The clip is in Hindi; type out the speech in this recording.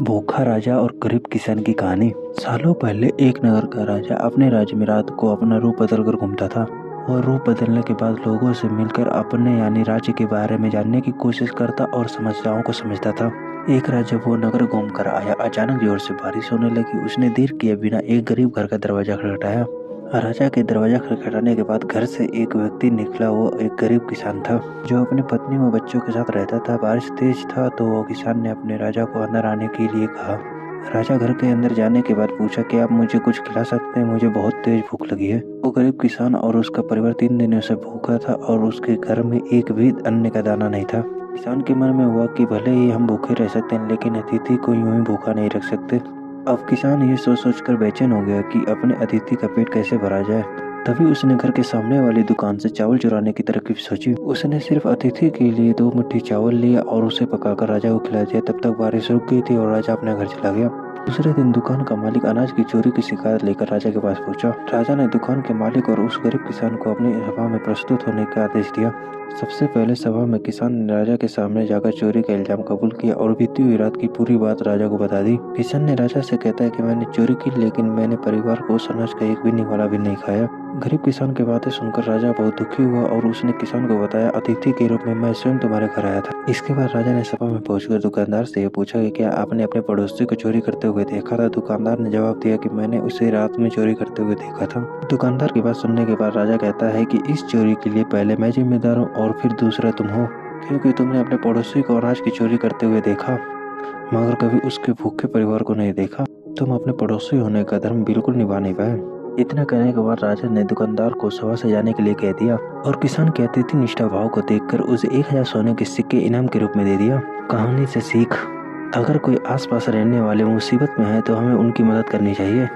भूखा राजा और गरीब किसान की कहानी। सालों पहले एक नगर का राजा अपने राज्य में रात को अपना रूप बदल कर घूमता था और रूप बदलने के बाद लोगों से मिलकर अपने यानी राज्य के बारे में जानने की कोशिश करता और समस्याओं को समझता था। एक रात जब वो नगर घूम कर आया, अचानक जोर से बारिश होने लगी। उसने देर किए बिना एक गरीब घर का दरवाजा खटखटाया। राजा के दरवाजा खटखटाने के बाद घर से एक व्यक्ति निकला। वो एक गरीब किसान था जो अपनी पत्नी व बच्चों के साथ रहता था। बारिश तेज था तो वो किसान ने अपने राजा को अंदर आने के लिए कहा। राजा घर के अंदर जाने के बाद पूछा कि आप मुझे कुछ खिला सकते हैं, मुझे बहुत तेज भूख लगी है। वो गरीब किसान और उसका परिवार 3 दिनों से भूखा था और उसके घर में एक भी अन्न का दाना नहीं था। किसान के मन में हुआ कि भले ही हम भूखे रह सकते हैं, लेकिन अतिथि को यूं ही भूखा नहीं रख सकते। अब किसान ये सोच कर बेचैन हो गया कि अपने अतिथि का पेट कैसे भरा जाए। तभी उसने घर के सामने वाली दुकान से चावल चुराने की तरकीब सोची। उसने सिर्फ अतिथि के लिए 2 मुट्ठी चावल लिया और उसे पकाकर राजा को खिला दिया। तब तक बारिश रुक गई थी और राजा अपने घर चला गया। दूसरे दिन दुकान का मालिक अनाज की चोरी की शिकायत लेकर राजा के पास पहुंचा। राजा ने दुकान के मालिक और उस गरीब किसान को अपनी सभा में प्रस्तुत होने का आदेश दिया। सबसे पहले सभा में किसान ने राजा के सामने जाकर चोरी का इल्जाम कबूल किया और बीती हुई रात की पूरी बात राजा को बता दी। किसान ने राजा से कहता है कि मैंने चोरी की, लेकिन मैंने परिवार को अनाज का एक भी निवाला भी नहीं खाया। गरीब किसान की बातें सुनकर राजा बहुत दुखी हुआ और उसने किसान को बताया, अतिथि के रूप में मैं स्वयं तुम्हारे घर आया था। इसके बाद राजा ने सभा में पहुंचकर दुकानदार से यह पूछा कि क्या आपने अपने पड़ोसी को चोरी करते हुए देखा था। दुकानदार ने जवाब दिया कि मैंने उसे रात में चोरी करते हुए देखा था। दुकानदार की बात सुनने के बाद राजा कहता है कि इस चोरी के लिए पहले मैं जिम्मेदार हूँ और फिर दूसरा तुम हो, क्योंकि तुमने अपने पड़ोसी को अनाज की चोरी करते हुए देखा मगर कभी उसके भूखे परिवार को नहीं देखा। तुम अपने पड़ोसी होने का धर्म बिल्कुल निभा नहीं पाए। इतना कहने के बाद राजा ने दुकानदार को सभा से जाने के लिए कह दिया और किसान के अतिथि निष्ठा भाव को देखकर उसे 1000 सोने के सिक्के इनाम के रूप में दे दिया। कहानी से सीख, अगर कोई आसपास रहने वाले मुसीबत में है तो हमें उनकी मदद करनी चाहिए।